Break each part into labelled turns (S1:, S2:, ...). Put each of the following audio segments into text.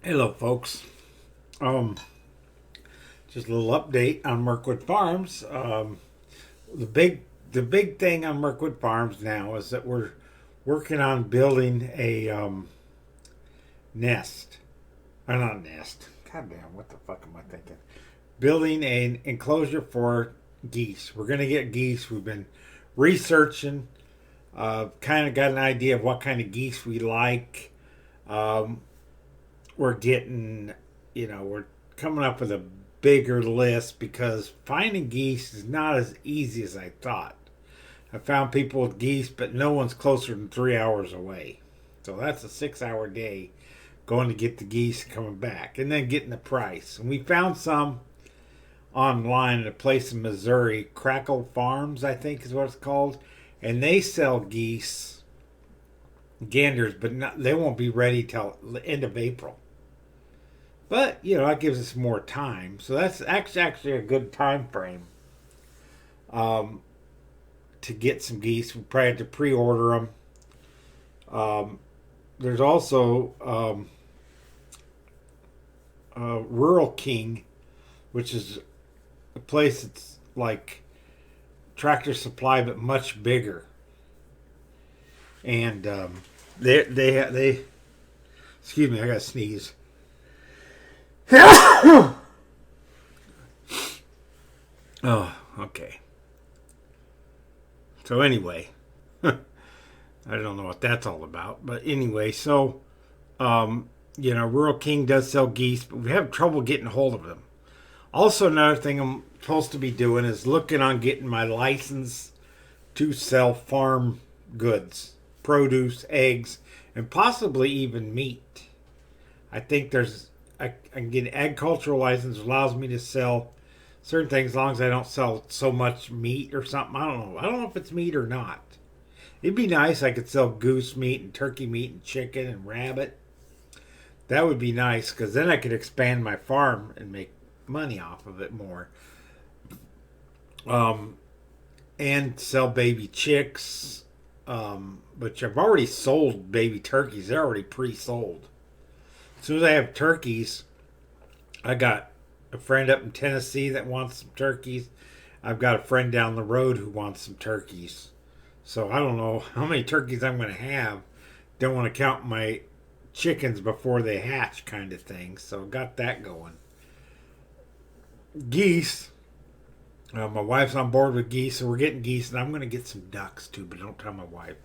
S1: Hello, folks. Um, just a little update on Murkwood Farms. The big thing on Murkwood Farms now is that we're working on building a nest. Or not nest. God damn, what the fuck am I thinking? Building an enclosure for geese. We're gonna get geese. We've been researching. Kind of got an idea of what kind of geese we like. Um, we're getting, we're coming up with a bigger list because finding geese is not as easy as I thought. I found people with geese, but no one's closer than 3 hours away. So that's a 6 hour day going to get the geese and coming back and then getting the price. And we found some online at a place in Missouri, Crackle Farms, I think is what it's called. And they sell geese, ganders, but they won't be ready till the end of April. But that gives us more time, so that's actually a good time frame um, to get some geese. We probably have to pre-order them. There's also Rural King, which is a place that's like Tractor Supply but much bigger, and they excuse me, I got to sneeze. Oh, okay. So anyway, I don't know what that's all about, but anyway, so Rural King does sell geese, but we have trouble getting hold of them. Also, another thing I'm supposed to be doing is looking on getting my license to sell farm goods, produce, eggs, and possibly even meat. I think I can get an agricultural license that allows me to sell certain things as long as I don't sell so much meat or something. I don't know. I don't know if it's meat or not. It'd be nice I could sell goose meat and turkey meat and chicken and rabbit. That would be nice because then I could expand my farm and make money off of it more. Um, and sell baby chicks. But I've already sold baby turkeys. They're already pre-sold. As soon as I have turkeys, I got a friend up in Tennessee that wants some turkeys. I've got a friend down the road who wants some turkeys. So I don't know how many turkeys I'm going to have. Don't want to count my chickens before they hatch, kind of thing. So got that going. Geese. My wife's on board with geese, so we're getting geese, and I'm going to get some ducks too, but don't tell my wife.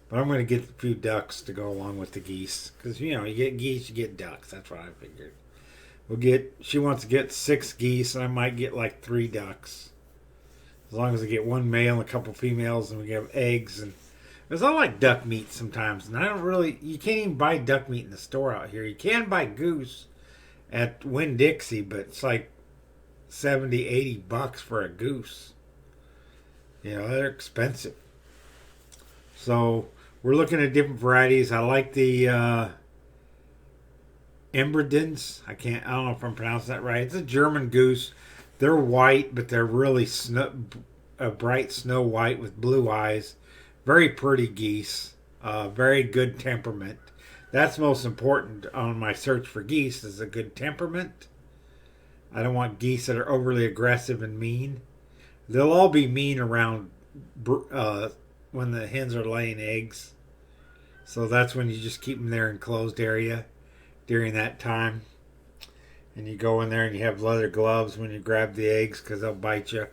S1: But I'm going to get a few ducks to go along with the geese. Because, you get geese, you get ducks. That's what I figured. She wants to get 6 geese, and I might get like 3 ducks. As long as I get 1 male and a couple females, and we have eggs. And because I like duck meat sometimes. And you can't even buy duck meat in the store out here. You can buy goose at Winn-Dixie, but it's like 70, $80 for a goose. They're expensive. So we're looking at different varieties. I like the Embredens. I don't know if I'm pronouncing that right. It's a German goose. They're white, but they're really bright snow white with blue eyes. Very pretty geese. Very good temperament. That's most important on my search for geese is a good temperament. I don't want geese that are overly aggressive and mean. They'll all be mean around when the hens are laying eggs. So that's when you just keep them there in closed area during that time. And you go in there and you have leather gloves when you grab the eggs because they'll bite you.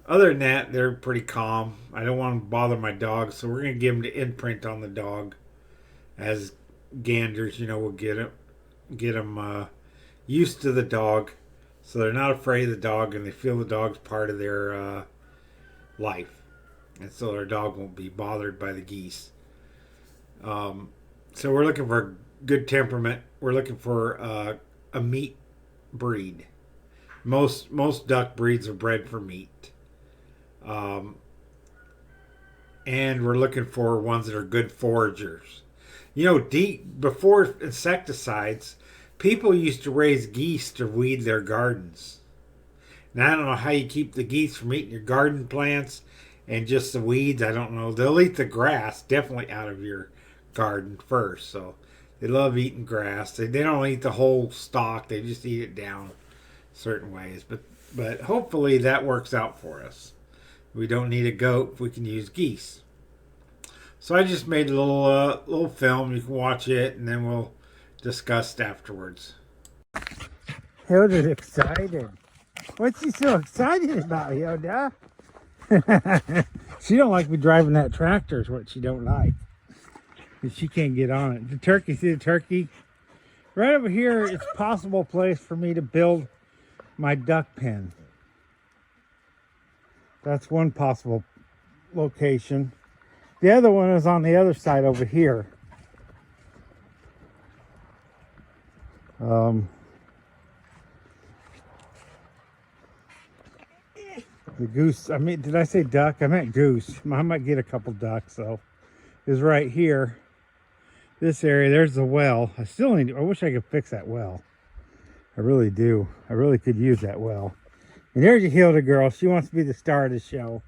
S1: Other than that, they're pretty calm. I don't want to bother my dog, so we're going to give them the imprint on the dog. As ganders, we'll get them used to the dog. So they're not afraid of the dog and they feel the dog's part of their life. And so their dog won't be bothered by the geese. So we're looking for good temperament. We're looking for a meat breed. Most duck breeds are bred for meat. And we're looking for ones that are good foragers. Before insecticides, people used to raise geese to weed their gardens. Now, I don't know how you keep the geese from eating your garden plants and just the weeds. I don't know. They'll eat the grass definitely out of your garden first. So They love eating grass. They don't eat the whole stalk. They just eat it down certain ways. But hopefully that works out for us. We don't need a goat. We can use geese. So I just made a little film. You can watch it, and then we'll discuss afterwards. Hilda's excited. What's she so excited about, Hilda? She don't like me driving that tractor is what she don't like. She can't get on it. The turkey, see the turkey? Right over here, it's a possible place for me to build my duck pen. That's one possible location. The other one is on the other side over here. The goose, I mean, did I say duck? I meant goose. I might get a couple ducks, though. Is right here. This area, there's the well. I wish I could fix that well. I really do. I really could use that well. And there's your Hilda girl. She wants to be the star of the show.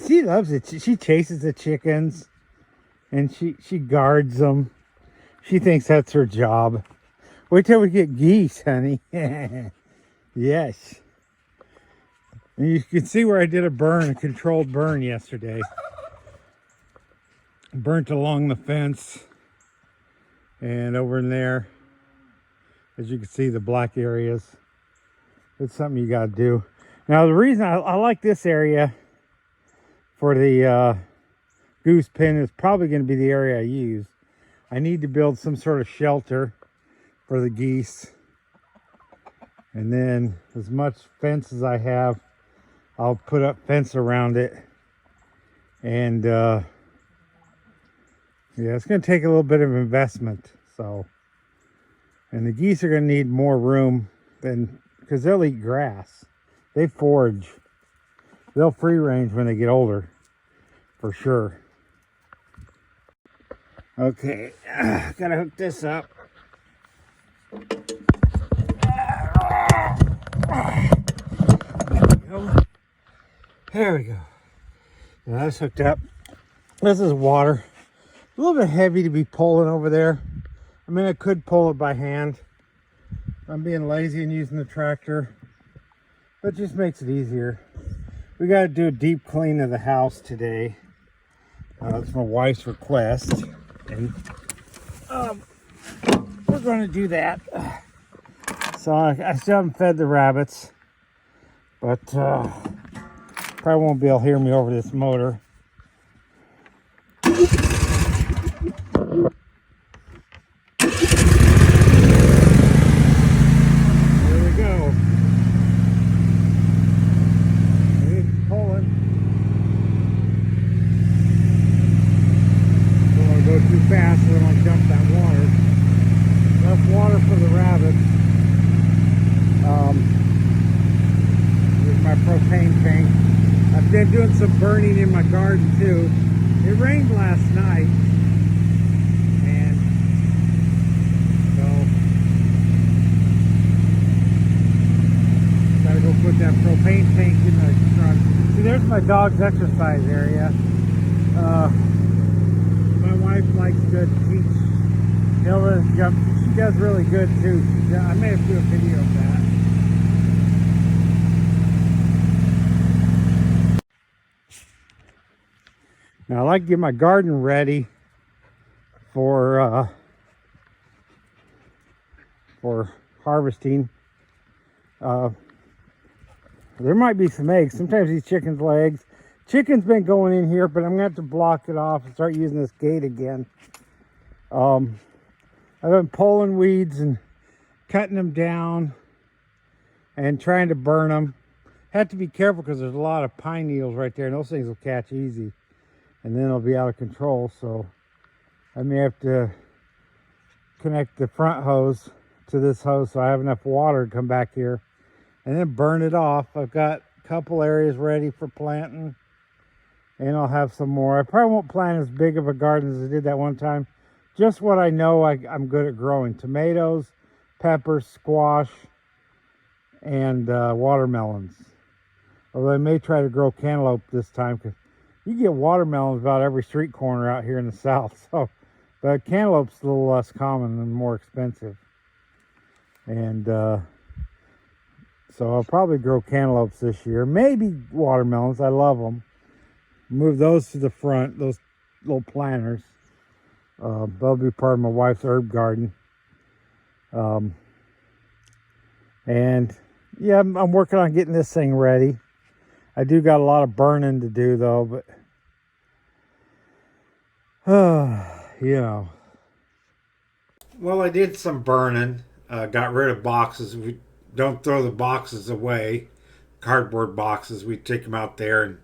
S1: She loves it. She chases the chickens. And she guards them. She thinks that's her job. Wait till we get geese, honey. Yes. And you can see where I did a controlled burn yesterday. Burnt along the fence. And over in there, as you can see, the black areas. It's something you got to do. Now, the reason I like this area for the goose pen is probably going to be the area I use. I need to build some sort of shelter for the geese. And then as much fence as I have, I'll put up fence around it. And yeah, it's going to take a little bit of investment. So, and the geese are going to need more room than, because they'll eat grass. They forage. They'll free range when they get older, for sure. Okay, gotta hook this up. There we go. Now that's hooked up. This is water. A little bit heavy to be pulling over there. I mean, I could pull it by hand. I'm being lazy and using the tractor. But it just makes it easier. We got to do a deep clean of the house today. That's my wife's request. And we're going to do that. So I still haven't fed the rabbits. But probably won't be able to hear me over this motor. Fast, so I don't want to dump that water. Enough water for the rabbits. Here's my propane tank. I've been doing some burning in my garden too. It rained last night, and so gotta go put that propane tank in the truck. See, there's my dog's exercise area. My wife likes to teach Hilda to jump. She does really good too. I may have to do a video of that. Now I like to get my garden ready for harvesting. There might be some eggs. Sometimes these chickens lay eggs. Chicken's been going in here, but I'm going to have to block it off and start using this gate again. I've been pulling weeds and cutting them down and trying to burn them. Have to be careful because there's a lot of pine needles right there, and those things will catch easy. And then it'll be out of control, so I may have to connect the front hose to this hose so I have enough water to come back here and then burn it off. I've got a couple areas ready for planting. And I'll have some more. I probably won't plant as big of a garden as I did that one time. Just what I know I'm good at growing. Tomatoes, peppers, squash, and watermelons. Although I may try to grow cantaloupe this time, because you get watermelons about every street corner out here in the south. So, But cantaloupe's a little less common and more expensive. And so I'll probably grow cantaloupes this year. Maybe watermelons. I love them. Move those to the front, those little planters. They'll be part of my wife's herb garden. And yeah, I'm working on getting this thing ready. I do got a lot of burning to do though, but you know. Well, I did some burning. Got rid of boxes. We don't throw the boxes away. Cardboard boxes. We take them out there and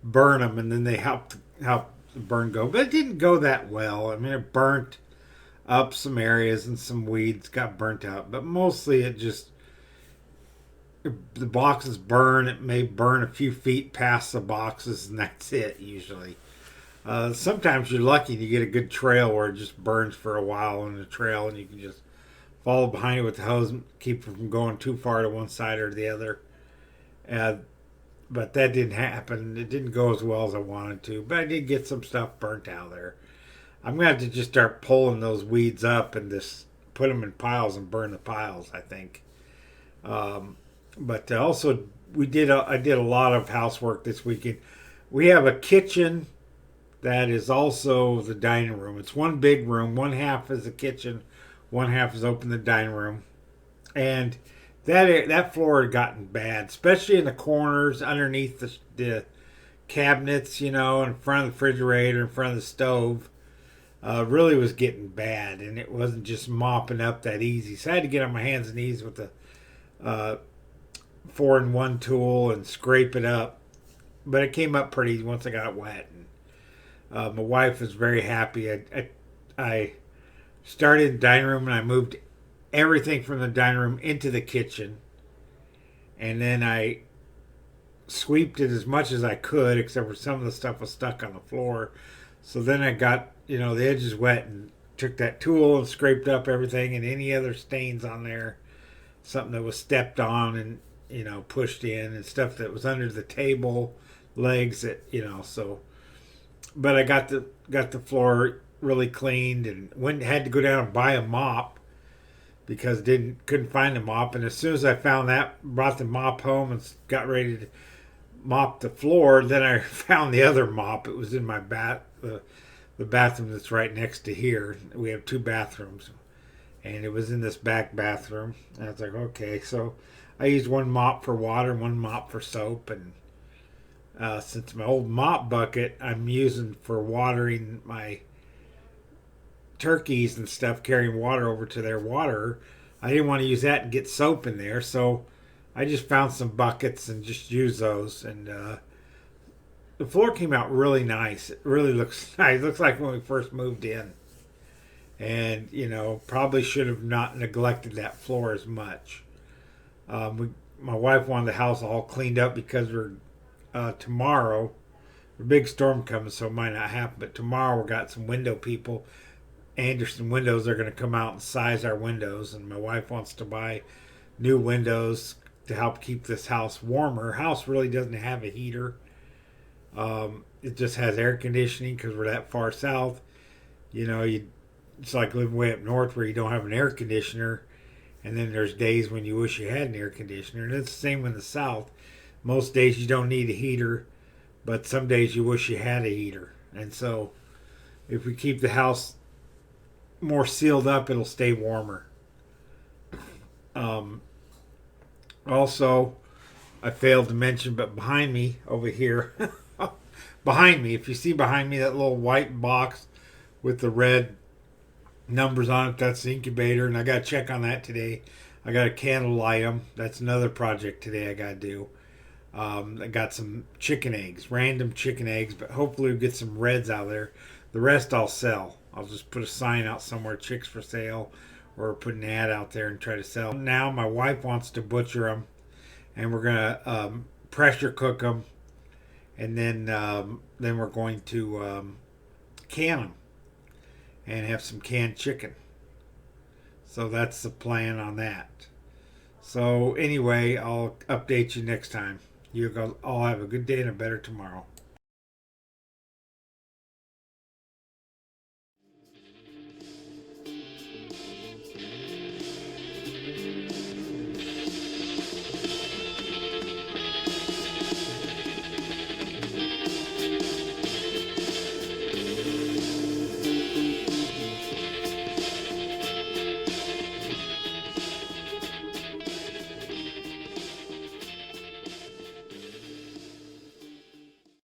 S1: burn them, and then they help the burn go. But it didn't go that well. I mean, it burnt up some areas and some weeds got burnt out. But mostly it just, the boxes burn. It may burn a few feet past the boxes, and that's it usually. Sometimes you're lucky to get a good trail where it just burns for a while on the trail, and you can just follow behind it with the hose and keep it from going too far to one side or the other. But that didn't happen. It didn't go as well as I wanted to. But I did get some stuff burnt out there. I'm going to have to just start pulling those weeds up and just put them in piles and burn the piles, I think. But also, I did a lot of housework this weekend. We have a kitchen that is also the dining room. It's one big room. One half is the kitchen. One half is open the dining room. And that floor had gotten bad, especially in the corners, underneath the cabinets, in front of the refrigerator, in front of the stove. Really was getting bad, and it wasn't just mopping up that easy. So I had to get on my hands and knees with the 4-in-1 tool and scrape it up. But it came up pretty easy once I got it wet. And my wife was very happy. I started the dining room, and I moved everything from the dining room into the kitchen. And then I sweeped it as much as I could, except for some of the stuff was stuck on the floor. So then I got, the edges wet and took that tool and scraped up everything and any other stains on there. Something that was stepped on and, pushed in, and stuff that was under the table, legs that, so. But I got the floor really cleaned and had to go down and buy a mop because couldn't find a mop. And as soon as I found that, brought the mop home and got ready to mop the floor, then I found the other mop. It was in my the bathroom that's right next to here. We have 2 bathrooms, and it was in this back bathroom. And I was like, okay, so I used one mop for water and one mop for soap. And since my old mop bucket I'm using for watering my turkeys and stuff, carrying water over to their water, I didn't want to use that and get soap in there, so I just found some buckets and just used those. And the floor came out really nice. It really looks nice. It looks like when we first moved in. And probably should have not neglected that floor as much. My wife wanted the house all cleaned up because we're tomorrow, a big storm coming, so it might not happen. But tomorrow we got some window people. Anderson Windows are going to come out and size our windows, and my wife wants to buy new windows to help keep this house warmer. Our house really doesn't have a heater. It just has air conditioning because we're that far south. It's like living way up north where you don't have an air conditioner, and then there's days when you wish you had an air conditioner. And it's the same in the south. Most days you don't need a heater, but some days you wish you had a heater. And so if we keep the house more sealed up, it'll stay warmer. Also, I failed to mention, but behind me over here, behind me, if you see behind me that little white box with the red numbers on it, that's the incubator, and I got to check on that today. I got to candle light them. That's another project today I got to do. I got some chicken eggs, random chicken eggs, but hopefully we'll get some reds out of there. The rest I'll sell. I'll just put a sign out somewhere, chicks for sale, or put an ad out there and try to sell. Now my wife wants to butcher them, and we're gonna pressure cook them, and then we're going to can them and have some canned chicken. So that's the plan on that. So anyway, I'll update you next time. You all have a good day and a better tomorrow.